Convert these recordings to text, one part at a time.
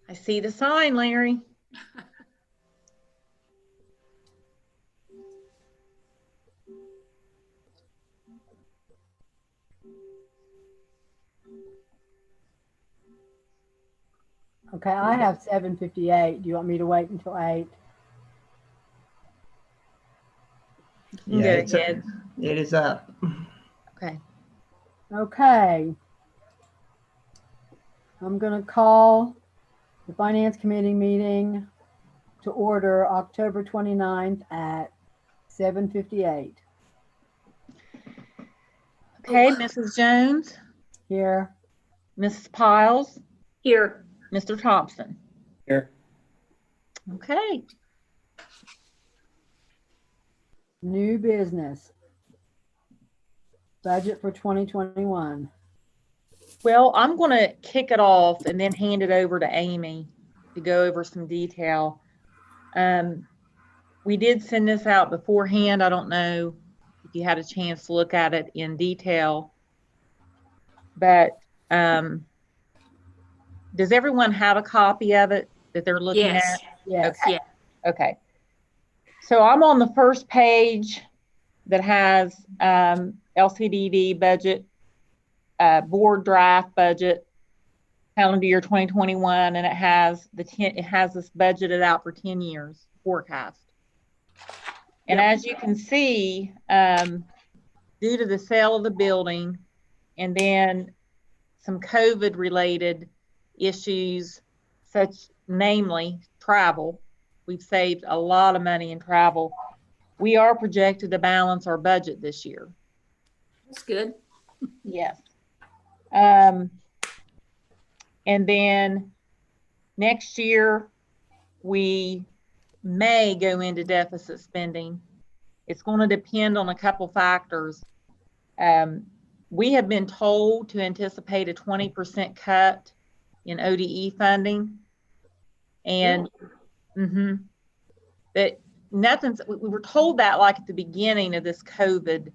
I see the sign, Larry. Okay, I have 7:58. Do you want me to wait until 8? You can go ahead. It is up. Okay. Okay. I'm going to call the Finance Committee meeting to order October 29th at 7:58. Okay, Mrs. Jones, Here. Mrs. Piles, Here. Mr. Thompson. Here. Okay. New business. Budget for 2021. Well, I'm going to kick it off and then hand it over to Amy to go over some detail. We did send this out beforehand. I don't know if you had a chance to look at it in detail, but does everyone have a copy of it that they're looking Yes. at? Yes. Okay. Yeah. Okay. So I'm on the first page that has LCDD budget, board draft budget, calendar year 2021, and it has this budgeted out for 10 years forecast. And as you can see, due to the sale of the building and then some COVID related issues, such namely travel, we've saved a lot of money in travel. We are projected to balance our budget this year. That's good. Yes. And then next year, we may go into deficit spending. It's going to depend on a couple factors. We have been told to anticipate a 20% cut in ODE funding. And that we were told that like at the beginning of this COVID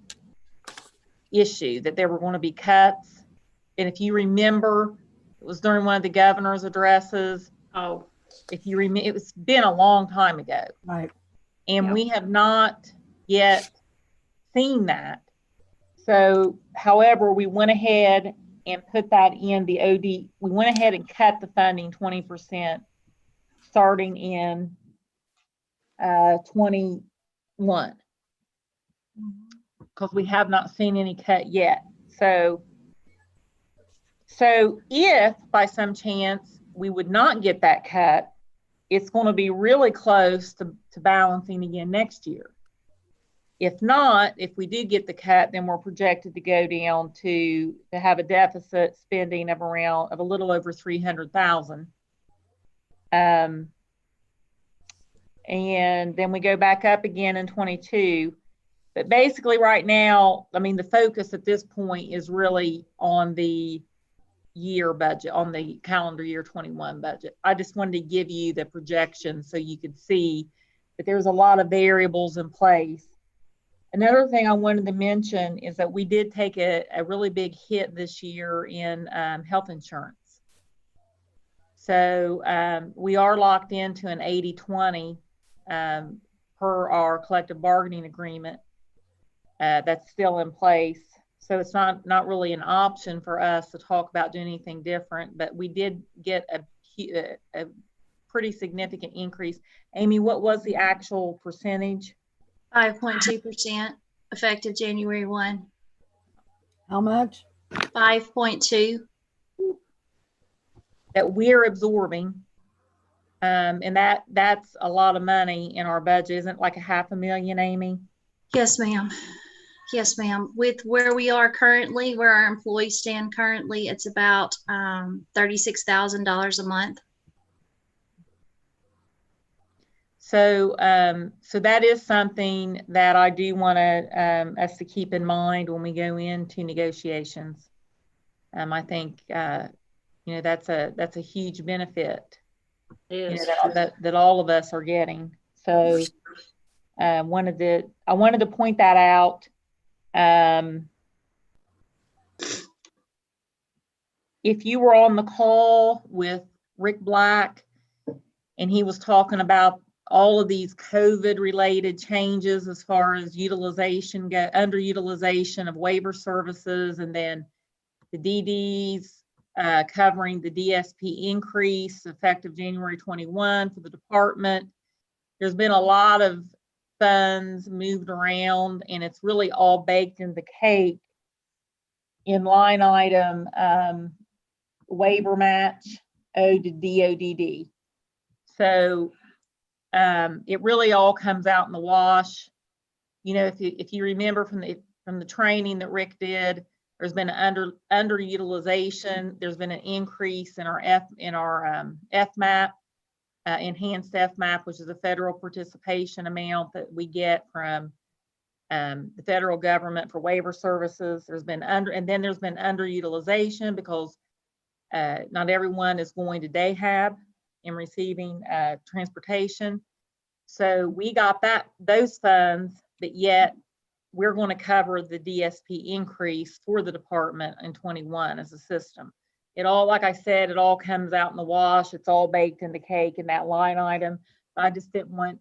issue, that there were going to be cuts. And if you remember, it was during one of the governor's addresses. Oh, If you remember, it's been a long time ago. Right. And Yeah. we have not yet seen that. So, however, we went ahead and put that in the OD. We went ahead and cut the funding 20% starting in 21, because we have not seen any cut yet. So if by some chance we would not get that cut, it's going to be really close to balancing again next year. If not, if we do get the cut, then we're projected to go down to have a deficit spending of a little over 300,000. And then we go back up again in 22. But basically right now, I mean, the focus at this point is really on the year budget, on the calendar year 21 budget. I just wanted to give you the projection so you could see that there's a lot of variables in place. Another thing I wanted to mention is that we did take a really big hit this year in health insurance. So we are locked into an 80-20 per our collective bargaining agreement. That's still in place. So it's not really an option for us to talk about doing anything different, but we did get a pretty significant increase. Amy, what was the actual percentage? 5.2% effective January 1. How much? 5.2. That we're absorbing. And that's a lot of money in our budget. Isn't it like $500,000, Amy? Yes, ma'am. Yes, ma'am. With where we are currently, where our employees stand currently, it's about $36,000 a month. So that is something that I do want us to keep in mind when we go into negotiations. I think that's a huge benefit. it is. That all of us are getting. So I wanted to point that out. If you were on the call with Rick Black, and he was talking about all of these COVID-related changes as far as utilization, underutilization of waiver services, and then the DDs covering the DSP increase effective January 21 for the department. There's been a lot of funds moved around, and it's really all baked in the cake in line item waiver match owed to DODD. So it really all comes out in the wash. You know, if you remember from the training that Rick did, there's been an underutilization. There's been an increase in our FMAP, enhanced FMAP, which is a federal participation amount that we get from the federal government for waiver services. There's been underutilization because not everyone is going to DAHAB and receiving transportation. So we got those funds, but yet we're going to cover the DSP increase for the department in 21 as a system. It all, like I said, it all comes out in the wash. It's all baked in the cake in that line item. I just didn't want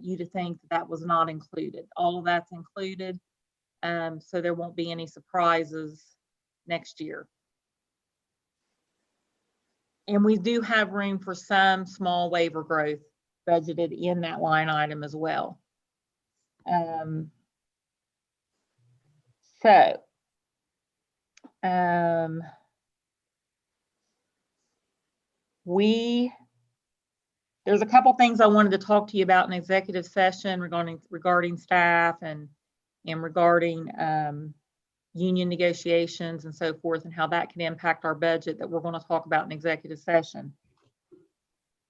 you to think that was not included. All of that's included, so there won't be any surprises next year. And we do have room for some small waiver growth budgeted in that line item as well. There's a couple things I wanted to talk to you about in executive session regarding staff and regarding union negotiations and so forth, and how that can impact our budget that we're going to talk about in executive session.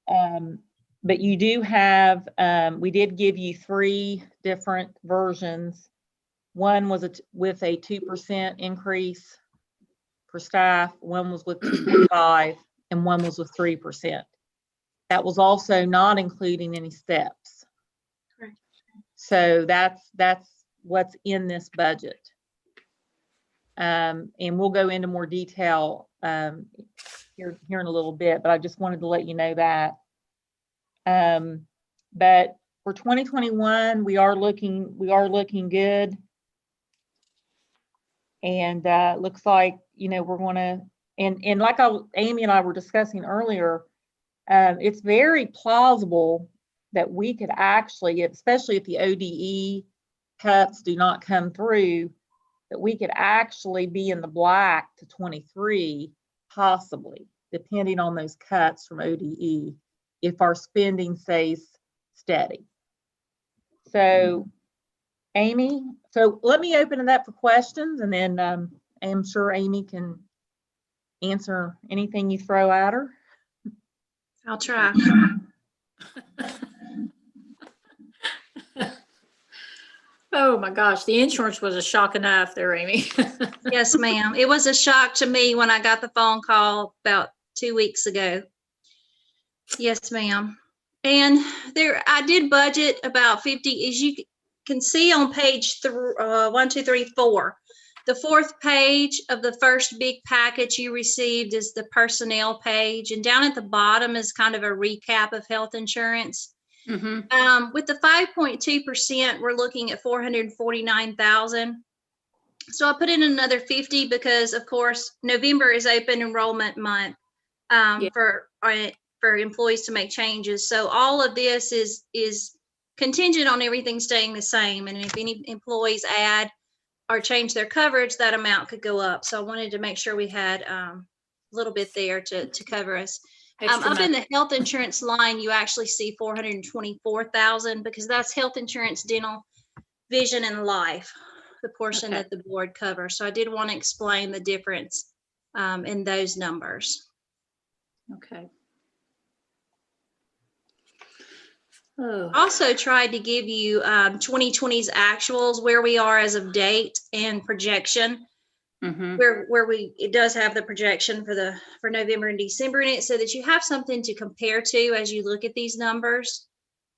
But you do have, we did give you 3 different versions. One was with a 2% increase for staff, one was with 2.5%, and one was with 3%. That was also not including any steps. Correct. So that's what's in this budget. And we'll go into more detail here in a little bit, but I just wanted to let you know that. But for 2021, we are looking good. And looks like, you know, we're going to, and like Amy and I were discussing earlier, it's very plausible that we could actually, especially if the ODE cuts do not come through, that we could actually be in the black to 23, possibly, depending on those cuts from ODE, if our spending stays steady. So, Amy, so let me open it up for questions, and then I'm sure Amy can answer anything you throw at her. I'll try. Oh my gosh, the insurance was a shock enough there, Amy. Yes, ma'am. It was a shock to me when I got the phone call about 2 weeks ago. Yes, ma'am. And I did budget about 50, as you can see on page 1, 2, 3, 4. The 4th page of the first big package you received is the personnel page, and down at the bottom is kind of a recap of health insurance. Mm-hmm. With the 5.2%, we're looking at $449,000. So I put in another 50 because, of course, November is open enrollment month for employees to make changes. So all of this is contingent on everything staying the same. And if any employees add or change their coverage, that amount could go up. So I wanted to make sure we had a little bit there to cover us. Up in the health insurance line, you actually see $424,000 because that's health insurance, dental, vision, and life, the portion that the board covers. So I did want to explain the difference in those numbers. Okay. Oh. Also tried to give you 2020's actuals, where we are as of date, and projection. Mm-hmm. Where it does have the projection for November and December in it, so that you have something to compare to as you look at these numbers.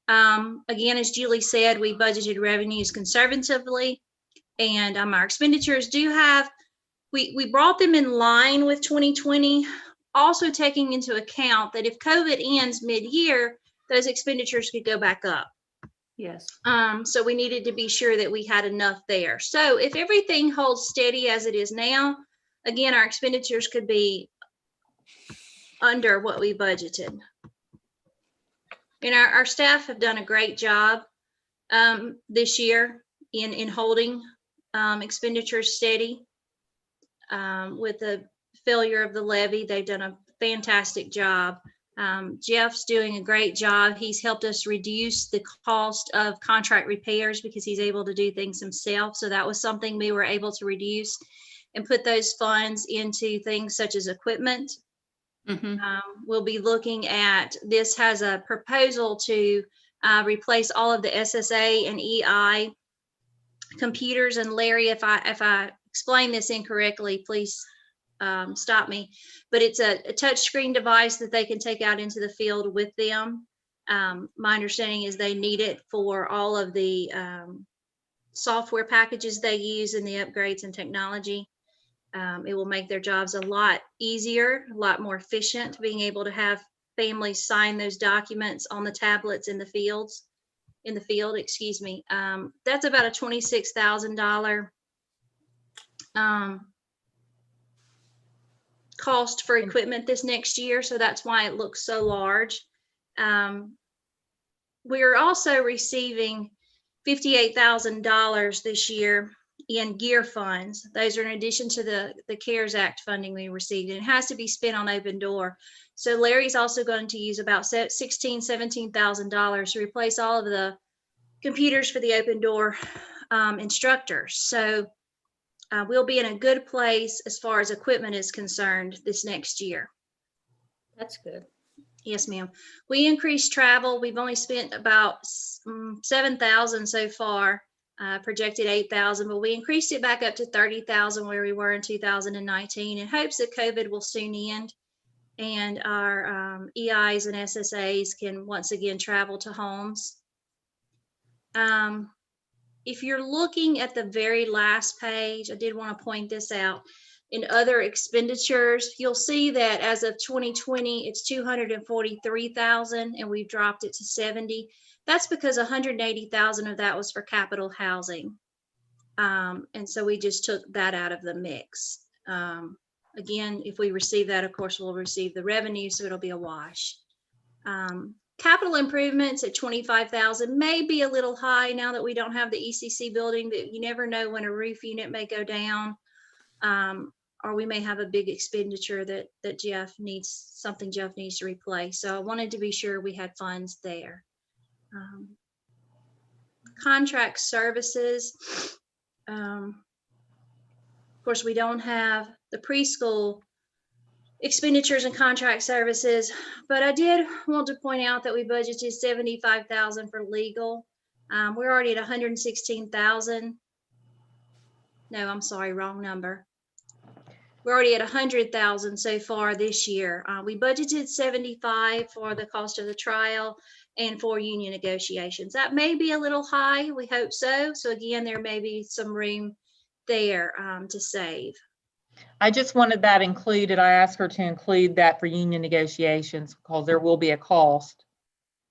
Again, as Julie said, we budgeted revenues conservatively, and our expenditures do have, we brought them in line with 2020. also taking into account that if COVID ends mid-year, those expenditures could go back up. Yes. So we needed to be sure that we had enough there. So if everything holds steady as it is now, again, our expenditures could be under what we budgeted. And our staff have done a great job this year in holding expenditures steady. With the failure of the levy, they've done a fantastic job. Jeff's doing a great job. He's helped us reduce the cost of contract repairs because he's able to do things himself. So that was something we were able to reduce and put those funds into things such as equipment. We'll be looking at, this has a proposal to replace all of the SSA and EI computers. And Larry, if I explain this incorrectly, please stop me. But it's a touchscreen device that they can take out into the field with them. My understanding is they need it for all of the software packages they use and the upgrades in technology. It will make their jobs a lot easier, a lot more efficient, being able to have families sign those documents on the tablets in the field, excuse me. That's about a $26,000 cost for equipment this next year. So that's why it looks so large. We're also receiving $58,000 this year in gear funds. Those are in addition to the CARES Act funding we received, and it has to be spent on Open Door. So Larry's also going to use about $17,000 to replace all of the computers for the Open Door instructors. So we'll be in a good place as far as equipment is concerned this next year. That's good. Yes, ma'am. We increased travel. We've only spent about $7,000 so far. Projected $8,000, but we increased it back up to $30,000 where we were in 2019 in hopes that COVID will soon end and our EIs and SSAs can once again travel to homes. If you're looking at the very last page, I did want to point this out. In other expenditures, you'll see that as of 2020, it's $243,000 and we've dropped it to $70,000. That's because $180,000 of that was for capital housing. And so we just took that out of the mix. Again, if we receive that, of course, we'll receive the revenue, so it'll be a wash. Capital improvements at $25,000 may be a little high now that we don't have the ECC building, but you never know when a roof unit may go down. Or we may have a big expenditure that Jeff needs to replace. So I wanted to be sure we had funds there. Contract services. Of course, we don't have the preschool expenditures and contract services, but I did want to point out that we budgeted $75,000 for legal. We're already at $116,000. No, I'm sorry, wrong number. We're already at $100,000 so far this year. We budgeted $75,000 for the cost of the trial and for union negotiations. That may be a little high. We hope so. So again, there may be some room there to save. I just wanted that included. I asked her to include that for union negotiations because there will be a cost.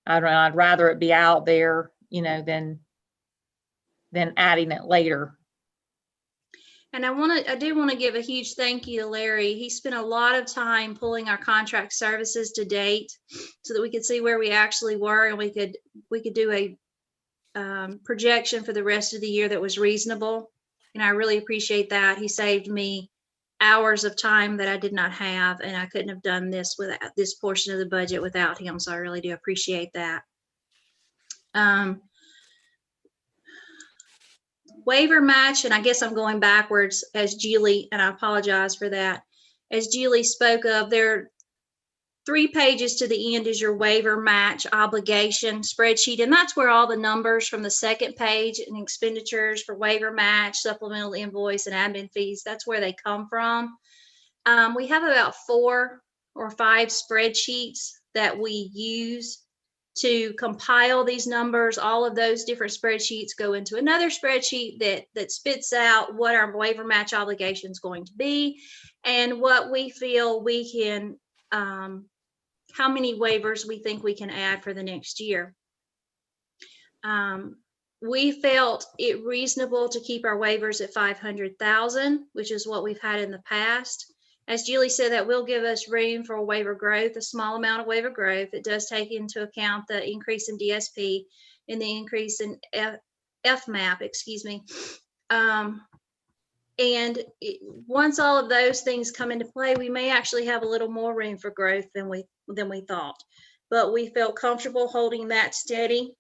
I'd rather it be out there, than adding it later. And I do want to give a huge thank you to Larry. He spent a lot of time pulling our contract services to date so that we could see where we actually were, and we could do a projection for the rest of the year that was reasonable. And I really appreciate that. He saved me hours of time that I did not have, and I couldn't have done this without this portion of the budget without him. So I really do appreciate that. Waiver match, and I guess I'm going backwards as Julie, and I apologize for that. As Julie spoke of, there are 3 pages to the end is your waiver match obligation spreadsheet, and that's where all the numbers from the second page and expenditures for waiver match, supplemental invoice, and admin fees, that's where they come from. We have about 4 or 5 spreadsheets that we use to compile these numbers. All of those different spreadsheets go into another spreadsheet that spits out what our waiver match obligation is going to be and what we feel we can how many waivers we think we can add for the next year. We felt it reasonable to keep our waivers at 500,000, which is what we've had in the past. As Julie said, that will give us room for waiver growth, a small amount of waiver growth. It does take into account the increase in DSP and the increase in FMAP, excuse me. Once all of those things come into play, we may actually have a little more room for growth than we thought. But we felt comfortable holding that steady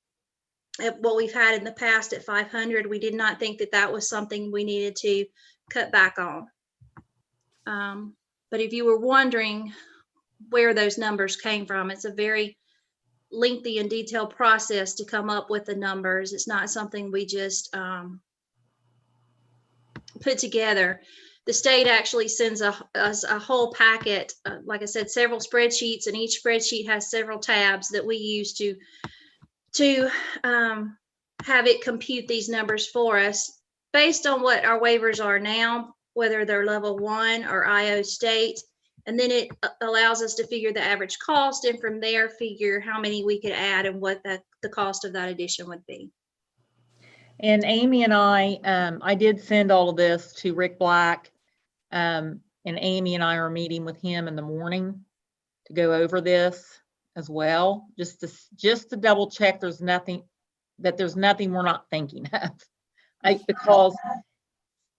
at what we've had in the past at 500. We did not think that that was something we needed to cut back on. But if you were wondering where those numbers came from, it's a very lengthy and detailed process to come up with the numbers. It's not something we just put together. The state actually sends us a whole packet, like I said, several spreadsheets, and each spreadsheet has several tabs that we use to have it compute these numbers for us based on what our waivers are now, whether they're level 1 or IO state. And then it allows us to figure the average cost, and from there figure how many we could add and what the cost of that addition would be. And Amy and I did send all of this to Rick Black, and Amy and I are meeting with him in the morning to go over this as well, just to double check there's nothing we're not thinking of, because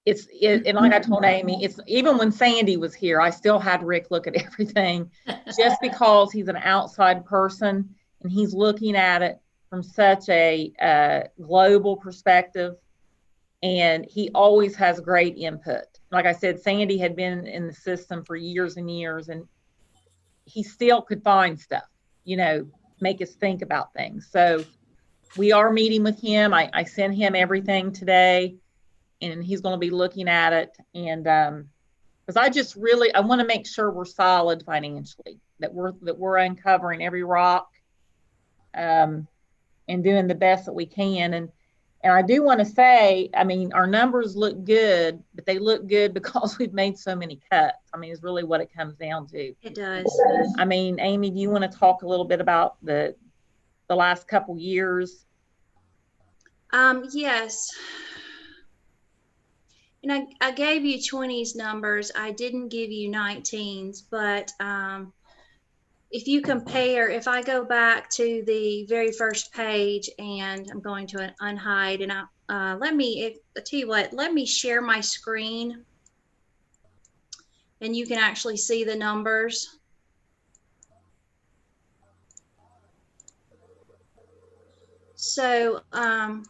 and like I told Amy, it's even when Sandy was here, I still had Rick look at everything, just because he's an outside person and he's looking at it from such a global perspective, and he always has great input. Like I said, Sandy had been in the system for years and years, and he still could find stuff, make us think about things. So we are meeting with him. I sent him everything today, and he's going to be looking at it. And because I want to make sure we're solid financially, that we're uncovering every rock, and doing the best that we can. And I do want to say, I mean, our numbers look good, but they look good because we've made so many cuts. I mean, it's really what it comes down to. It does. I mean, Amy, do you want to talk a little bit about the last couple years? Yes. And I gave you 20s numbers. I didn't give you 19s, but if you compare, if I go back to the very first page, and I'm going to unhide, and I tell you what, let me share my screen and you can actually see the numbers. So I'm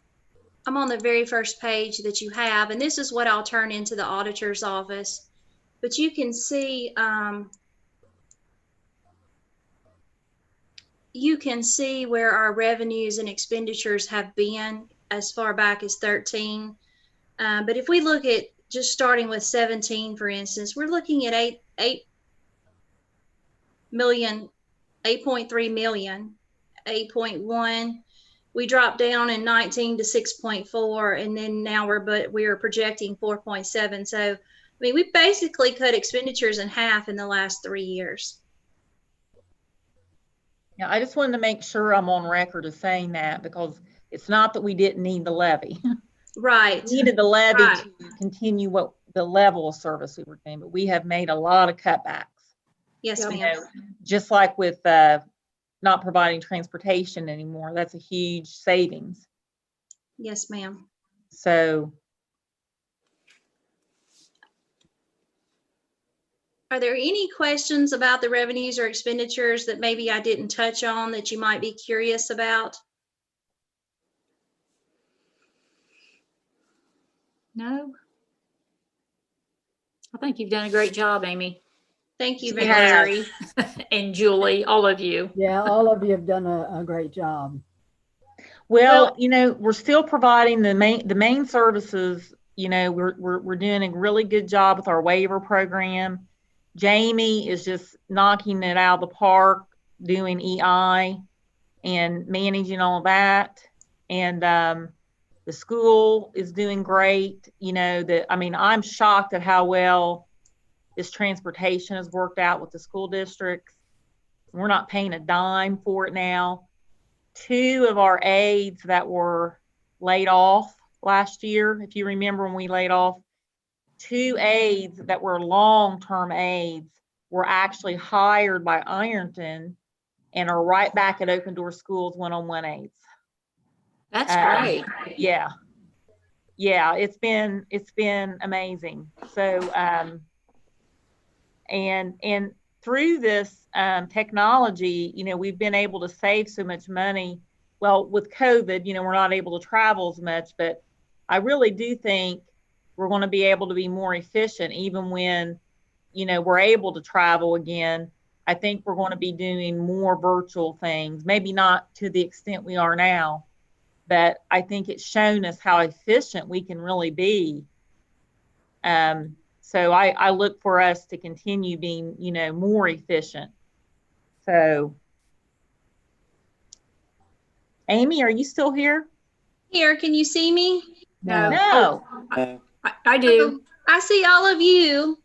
on the very first page that you have, and this is what I'll turn into the auditor's office. But you can see where our revenues and expenditures have been as far back as 13. But if we look at just starting with 17, for instance, we're looking at 8.3 million, 8.1. We dropped down in 19 to 6.4, and then now we're projecting 4.7. So, I mean, we basically cut expenditures in half in the last 3 years. Yeah, I just wanted to make sure I'm on record as saying that, because it's not that we didn't need the levy. Right. We needed the levy Right. to continue what the level of service we were doing, but we have made a lot of cutbacks. Yes, Yep. ma'am. Just like with not providing transportation anymore, that's a huge savings. Yes, ma'am. So Are there any questions about the revenues or expenditures that maybe I didn't touch on that you might be curious about? No. I think you've done a great job, Amy. Thank you She very has. much. Larry and Julie, all of you. Yeah, all of you have done a great job. well, we're still providing the main services. We're doing a really good job with our waiver program. Jamie is just knocking it out of the park, doing EI and managing all that. And the school is doing great. I'm shocked at how well This transportation has worked out with the school districts. We're not paying a dime for it now. 2 of our aides that were laid off last year, if you remember when we laid off, 2 aides that were long-term aides were actually hired by Ironton and are right back at Open Door Schools one-on-one aides. That's great. Yeah. Yeah, it's been amazing. So, and through this technology, we've been able to save so much money. Well, with COVID, we're not able to travel as much, but I really do think we're going to be able to be more efficient even when, we're able to travel again. I think we're going to be doing more virtual things, maybe not to the extent we are now, but I think it's shown us how efficient we can really be. So I look for us to continue being, more efficient. So, Amy, are you still here? Here, can you see me? No. No. I do. I see all of you.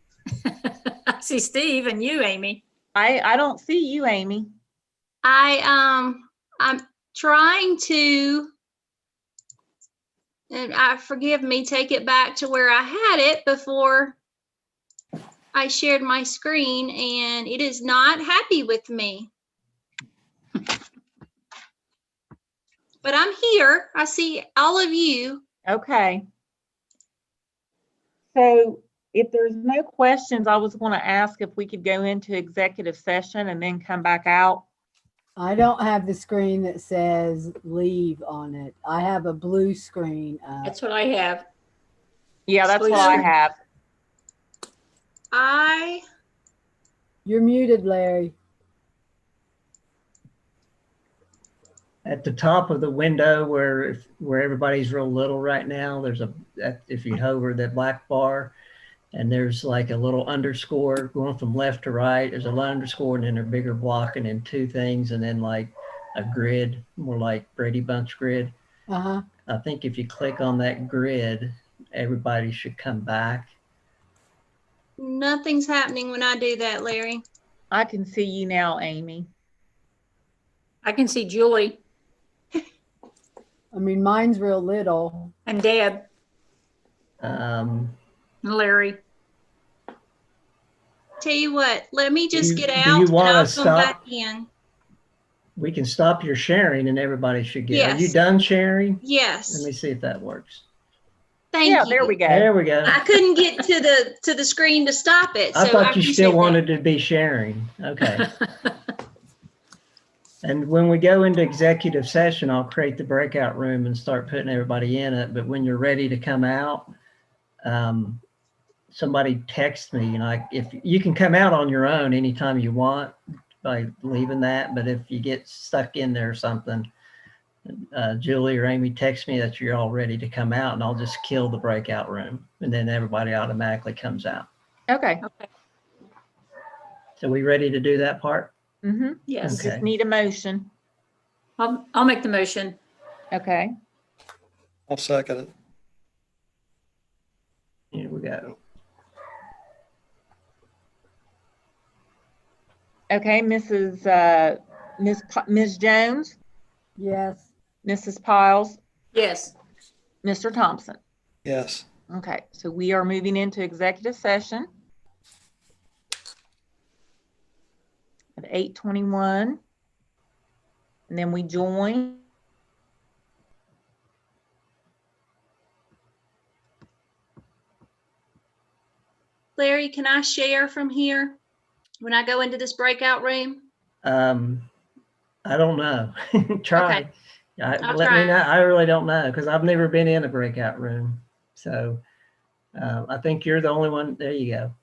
I see Steve and you, Amy. I don't see you, Amy. I'm trying to, and forgive me, take it back to where I had it before I shared my screen, and it is not happy with me. But I'm here. I see all of you. Okay. So if there's no questions, I was going to ask if we could go into executive session and then come back out. I don't have the screen that says leave on it. I have a blue screen up. That's what I have. Yeah, that's what I have. You're muted, Larry. At the top of the window where everybody's real little right now, there's if you hover that black bar, and there's like a little underscore going from left to right. There's a little underscore and then a bigger block and then 2 things and then like a grid, more like Brady Bunch grid. Uh-huh. I think if you click on that grid, everybody should come back. Nothing's happening when I do that, Larry. I can see you now, Amy. I can see Julie I mean, mine's real little. and Deb Um, and Larry. Tell you what, let me just get do out you and wanna I'll come stop? back in. we can stop your sharing and everybody should get. Are you Yes. done sharing? Yes. Let me see if that works. Thank Yeah, you. there we go. There we go. I couldn't get to the screen to stop it. I So thought you still appreciate that. wanted to be sharing. Okay. And when we go into executive session, I'll create the breakout room and start putting everybody in it. But when you're ready to come out, somebody text me, if you can come out on your own anytime you want by leaving that. But if you get stuck in there or something, Julie or Amy text me that you're all ready to come out and I'll just kill the breakout room and then everybody automatically comes out. Okay. Okay. So we ready to do that part? Mm-hmm. Yes. Okay. Just need a motion. I'll make the motion. Okay. I'll second it. Here we go. Okay, Ms. Jones, Yes. Mrs. Piles, Yes. Mr. Thompson. Yes. Okay, so we are moving into executive session at 8:21, and then we join. Larry, can I share from here when I go into this breakout room? I don't know. Try. Okay. Let try. me know. I really don't know because I've never been in a breakout room. So I think you're the only one. There you go.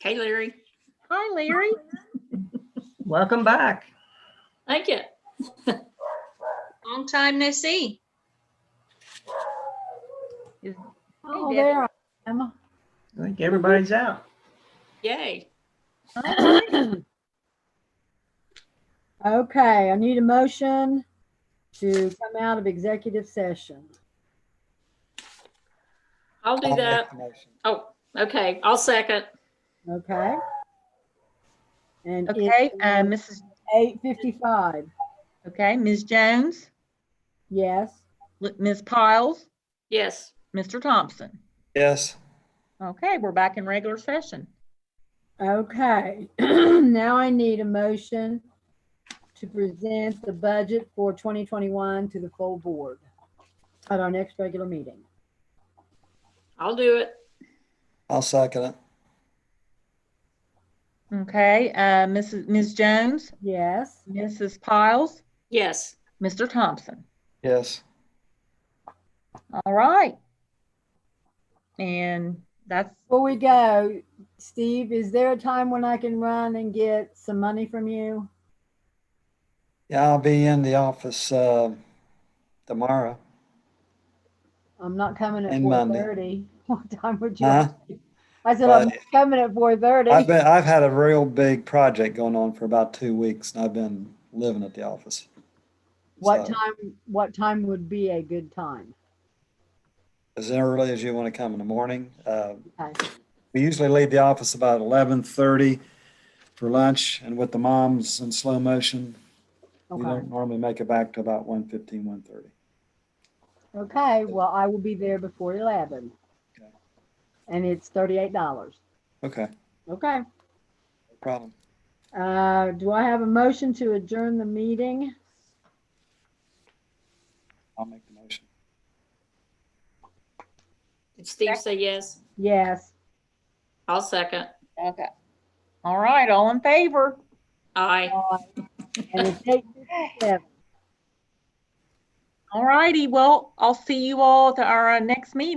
Hey, Larry. Hi, Larry. Welcome back. Thank you. Long time no see. Oh, Debbie. there I am. I think everybody's out. Yay. Okay, I need a motion to come out of executive session. I'll do I'll make that. the motion. Oh, okay. I'll second. Okay? And Okay, it's Mrs. 8:55. Okay, Ms. Jones, Yes. Ms. Piles, Yes. Mr. Thompson. Yes. Okay, we're back in regular session. Okay, now I need a motion to present the budget for 2021 to the full board at our next regular meeting. I'll do it. I'll second it. Okay, Ms. Jones, Yes. Mrs. Piles, Yes. Mr. Thompson. Yes. All right. And that's, Before we go, Steve, is there a time when I can run and get some money from you? Yeah, I'll be in the office tomorrow. I'm not coming at And Monday. 4:30. What time would you? Huh? I said, But I'm not coming at 4:30. I've had a real big project going on for about 2 weeks, and I've been living at the office. What So, time would be a good time? as early as you want to come in the morning. Okay. We usually leave the office about 11:30 for lunch, and with the moms in slow motion, we Okay. don't normally make it back to about 1:15, 1:30. Okay, well, I will be there before 11. Okay. And it's $38. Okay, Okay. no problem. Do I have a motion to adjourn the meeting? I'll make the motion. Did Steve say yes? Yes. I'll second. okay. All right, all in favor? Aye. And it's 8:57. All righty, well, I'll see you all at our next meeting.